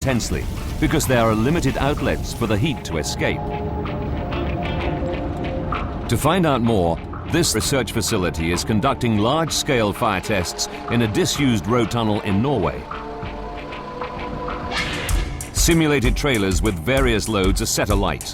intensely because there are limited outlets for the heat to escape. To find out more, this research facility is conducting large-scale fire tests in a disused road tunnel in Norway. Simulated trailers with various loads are set alight.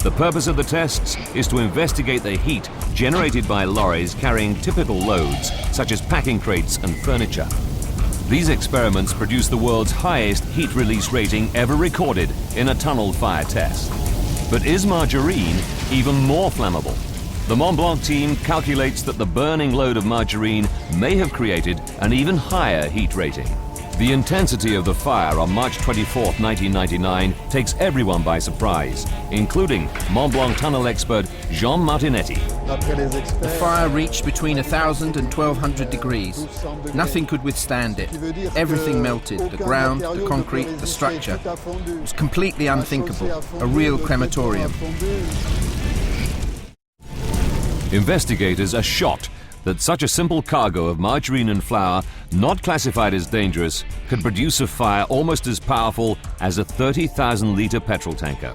The purpose of the tests is to investigate the heat generated by lorries carrying typical loads, such as packing crates and furniture. These experiments produce the world's highest heat release rating ever recorded in a tunnel fire test. But is margarine even more flammable? The Mont Blanc team calculates that the burning load of margarine may have created an even higher heat rating. The intensity of the fire on March 24, 1999 takes everyone by surprise, including Mont Blanc tunnel expert Jean Martinetti. The fire reached between 1,000 and 1,200 degrees. Nothing could withstand it. Everything melted, the ground, the concrete, the structure. It was completely unthinkable, a real crematorium. Investigators are shocked that such a simple cargo of margarine and flour, not classified as dangerous, could produce a fire almost as powerful as a 30,000-litre petrol tanker.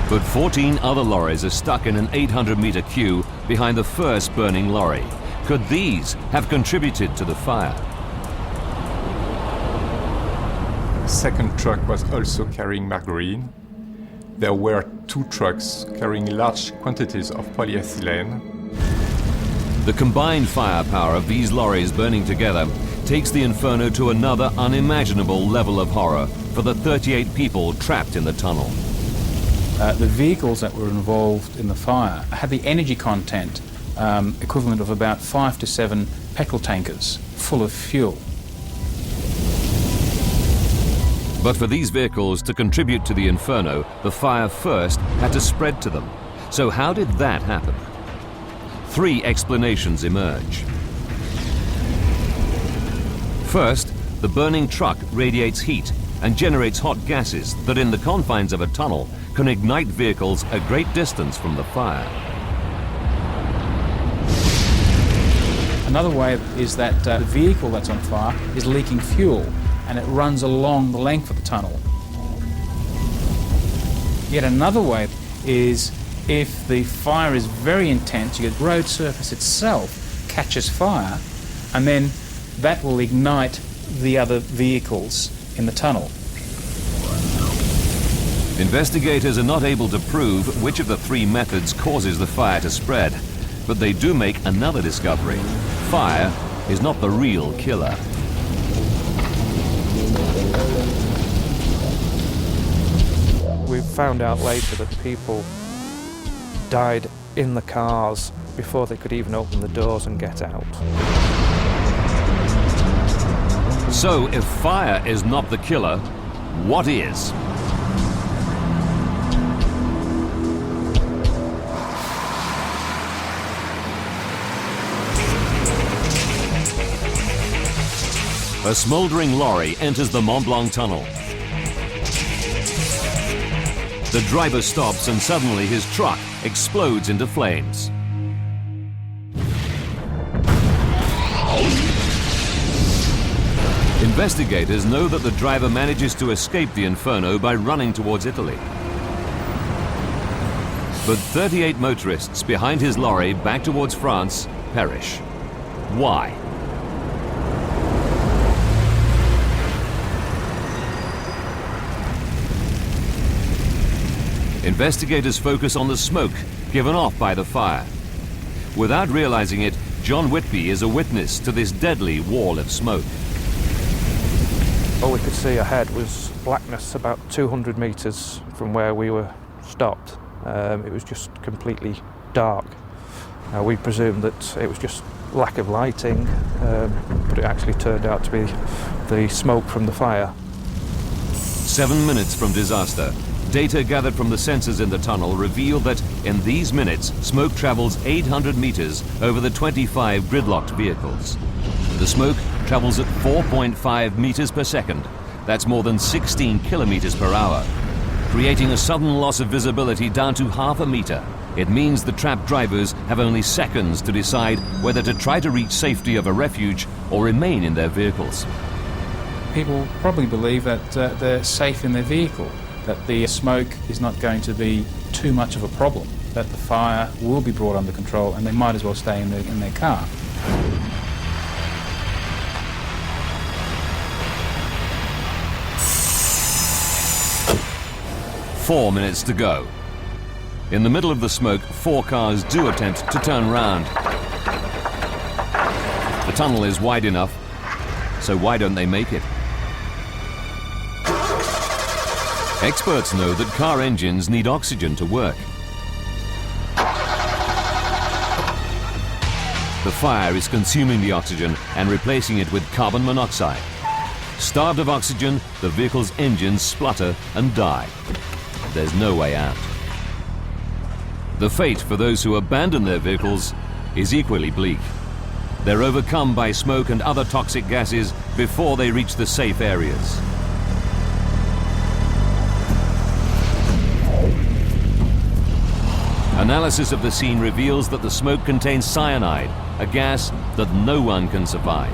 But 14 other lorries are stuck in an 800-metre queue behind the first burning lorry. Could these have contributed to the fire? A second truck was also carrying margarine. There were 2 trucks carrying large quantities of polyethylene. The combined firepower of these lorries burning together takes the Inferno to another unimaginable level of horror for the 38 people trapped in the tunnel. The vehicles that were involved in the fire had the energy content equivalent of about 5 to 7 petrol tankers full of fuel. But for these vehicles to contribute to the Inferno, the fire first had to spread to them. So how did that happen? 3 explanations emerge. First, the burning truck radiates heat and generates hot gases that in the confines of a tunnel can ignite vehicles a great distance from the fire. Another way is that the vehicle that's on fire is leaking fuel, and it runs along the length of the tunnel. Yet another way is if the fire is very intense, the road surface itself catches fire, and then that will ignite the other vehicles in the tunnel. Investigators are not able to prove which of the 3 methods causes the fire to spread, but they do make another discovery. Fire is not the real killer. We found out later that people died in the cars before they could even open the doors and get out. So if fire is not the killer, what is? A smoldering lorry enters the Mont Blanc Tunnel. The driver stops and suddenly his truck explodes into flames. Investigators know that the driver manages to escape the Inferno by running towards Italy. But 38 motorists behind his lorry back towards France perish. Why? Investigators focus on the smoke given off by the fire. Without realizing it, John Whitby is a witness to this deadly wall of smoke. All we could see ahead was blackness about 200 meters from where we were stopped. It was just completely dark. We presumed that it was just lack of lighting, but it actually turned out to be the smoke from the fire. 7 minutes from disaster, data gathered from the sensors in the tunnel reveal that in these minutes, smoke travels 800 meters over the 25 gridlocked vehicles. The smoke travels at 4.5 meters per second. That's more than 16 kilometers per hour, creating a sudden loss of visibility down to half a meter. It means the trapped drivers have only seconds to decide whether to try to reach safety of a refuge or remain in their vehicles. People probably believe that they're safe in their vehicle, that the smoke is not going to be too much of a problem, that the fire will be brought under control and they might as well stay in their car. Four minutes to go. In the middle of the smoke, 4 cars do attempt to turn round. The tunnel is wide enough, so why don't they make it? Experts know that car engines need oxygen to work. The fire is consuming the oxygen and replacing it with carbon monoxide. Starved of oxygen, the vehicle's engines splutter and die. There's no way out. The fate for those who abandon their vehicles is equally bleak. They're overcome by smoke and other toxic gases before they reach the safe areas. Analysis of the scene reveals that the smoke contains cyanide, a gas that no one can survive.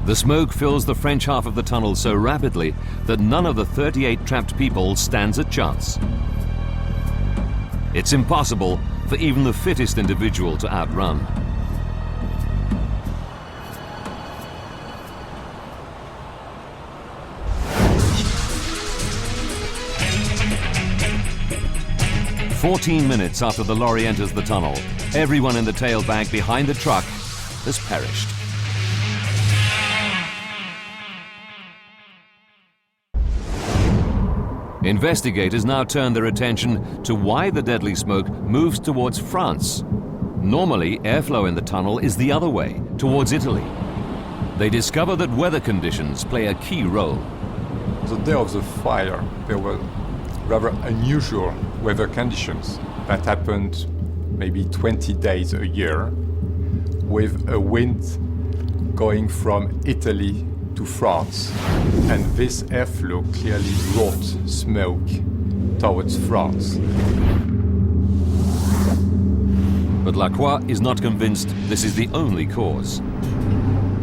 The smoke fills the French half of the tunnel so rapidly that none of the 38 trapped people stands a chance. It's impossible for even the fittest individual to outrun. "14 minutes after the lorry enters the tunnel, everyone in the tailbag behind the truck has perished. Investigators now turn their attention to why the deadly smoke moves towards France. Normally, airflow in the tunnel is the other way, towards Italy. They discover that weather conditions play a key role. The day of the fire, there were rather unusual weather conditions that happened maybe 20 days a year, with a wind going from Italy to France, and this airflow clearly brought smoke towards France. But Lacroix is not convinced this is the only cause.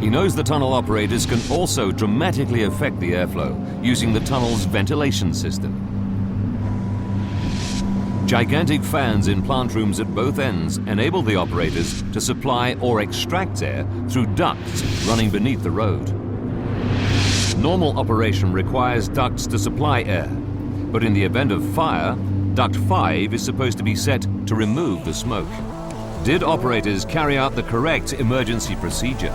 He knows the tunnel operators can also dramatically affect the airflow using the tunnel's ventilation system. Gigantic fans in plant rooms at both ends enable the operators to supply or extract air through ducts running beneath the road. Normal operation requires ducts to supply air, but in the event of fire, duct 5 is supposed to be set to remove the smoke. Did operators carry out the correct emergency procedure?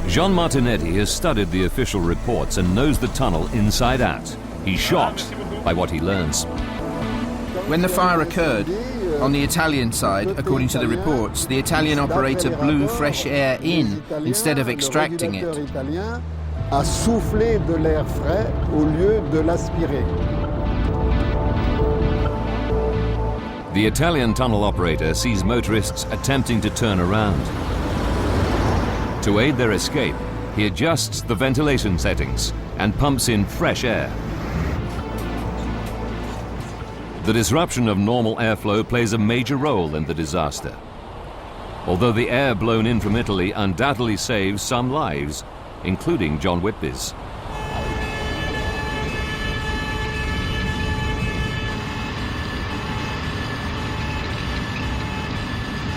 Jean Martinetti has studied the official reports and knows the tunnel inside out. He's shocked by what he learns. When the fire occurred, on the Italian side, according to the reports, the Italian operator blew fresh air in instead of extracting it. A soufflé de l'air frais au lieu de l'aspirer. The Italian tunnel operator sees motorists attempting to turn around. To aid their escape, he adjusts the ventilation settings and pumps in fresh air. The disruption of normal airflow plays a major role in the disaster. Although the air blown in from Italy undoubtedly saves some lives, including John Whitby's.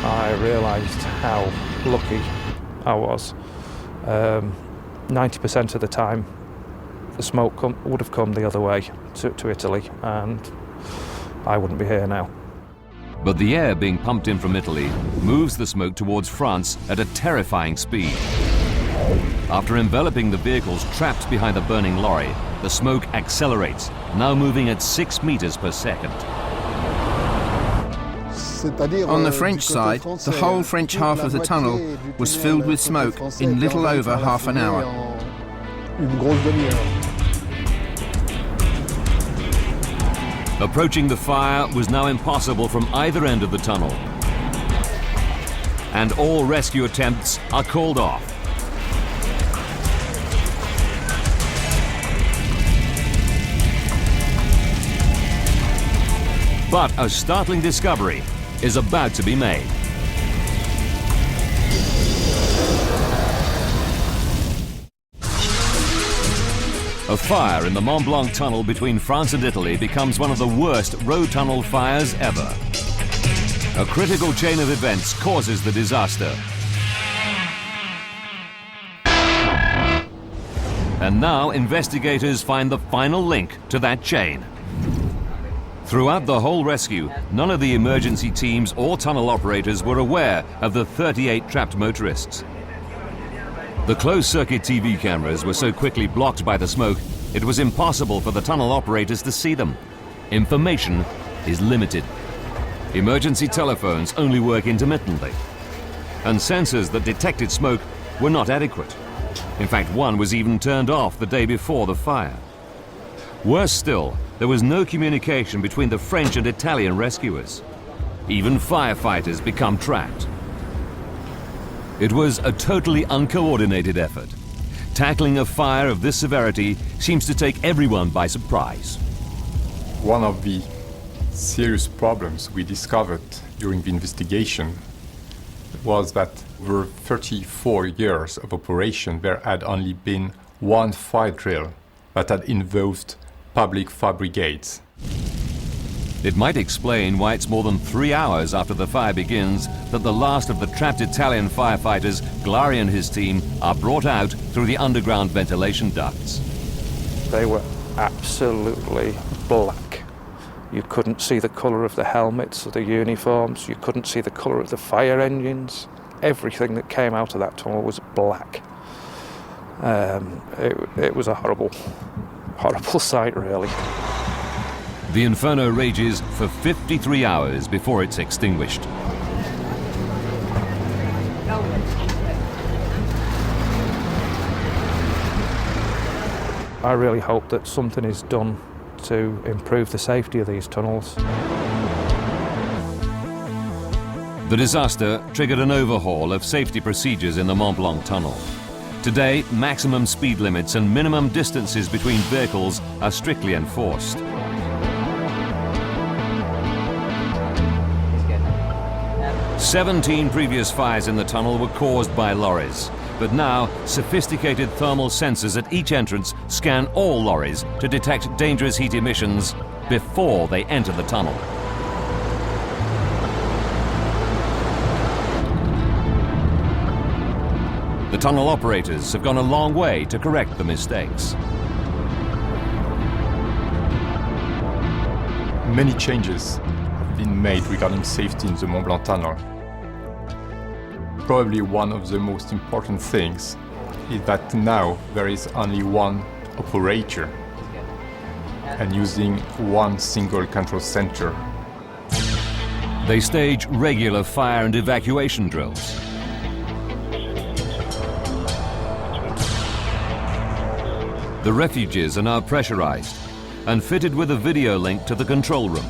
I realised how lucky I was. 90% of the time, the smoke would have come the other way to Italy, and I wouldn't be here now. But the air being pumped in from Italy moves the smoke towards France at a terrifying speed. After enveloping the vehicles trapped behind the burning lorry, the smoke accelerates, now moving at 6 meters per second. On the French side, the whole French half of the tunnel was filled with smoke in little over half an hour. Approaching the fire was now impossible from either end of the tunnel. And all rescue attempts are called off. But a startling discovery is about to be made. A fire in the Mont Blanc Tunnel between France and Italy becomes one of the worst road tunnel fires ever. A critical chain of events causes the disaster. And now investigators find the final link to that chain. Throughout the whole rescue, none of the emergency teams or tunnel operators were aware of the 38 trapped motorists. The closed-circuit TV cameras were so quickly blocked by the smoke, it was impossible for the tunnel operators to see them. Information is limited. Emergency telephones only work intermittently. And sensors that detected smoke were not adequate. In fact, one was even turned off the day before the fire. Worse still, there was no communication between the French and Italian rescuers. Even firefighters become trapped. It was a totally uncoordinated effort. Tackling a fire of this severity seems to take everyone by surprise. One of the serious problems we discovered during the investigation was that over 34 years of operation, there had only been one fire drill that had involved public fire brigades. It might explain why it's more than 3 hours after the fire begins that the last of the trapped Italian firefighters, Glari and his team, are brought out through the underground ventilation ducts. They were absolutely black. You couldn't see the colour of the helmets, of the uniforms, you couldn't see the colour of the fire engines. Everything that came out of that tunnel was black. It was a horrible sight, really. The Inferno rages for 53 hours before it's extinguished. I really hope that something is done to improve the safety of these tunnels. The disaster triggered an overhaul of safety procedures in the Mont Blanc Tunnel. Today, maximum speed limits and minimum distances between vehicles are strictly enforced. "17 previous fires in the tunnel were caused by lorries, but now sophisticated thermal sensors at each entrance scan all lorries to detect dangerous heat emissions before they enter the tunnel." The tunnel operators have gone a long way to correct the mistakes. Many changes have been made regarding safety in the Mont Blanc Tunnel. Probably one of the most important things is that now there is only one operator and using one single control center. They stage regular fire and evacuation drills. The refuges are now pressurized and fitted with a video link to the control room.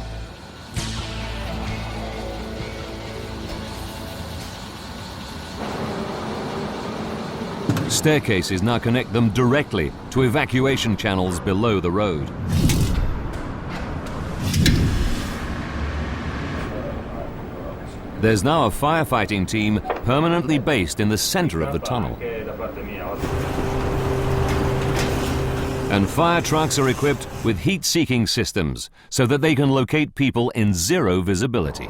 Staircases now connect them directly to evacuation channels below the road. There's now a firefighting team permanently based in the center of the tunnel. And fire trucks are equipped with heat-seeking systems so that they can locate people in zero visibility.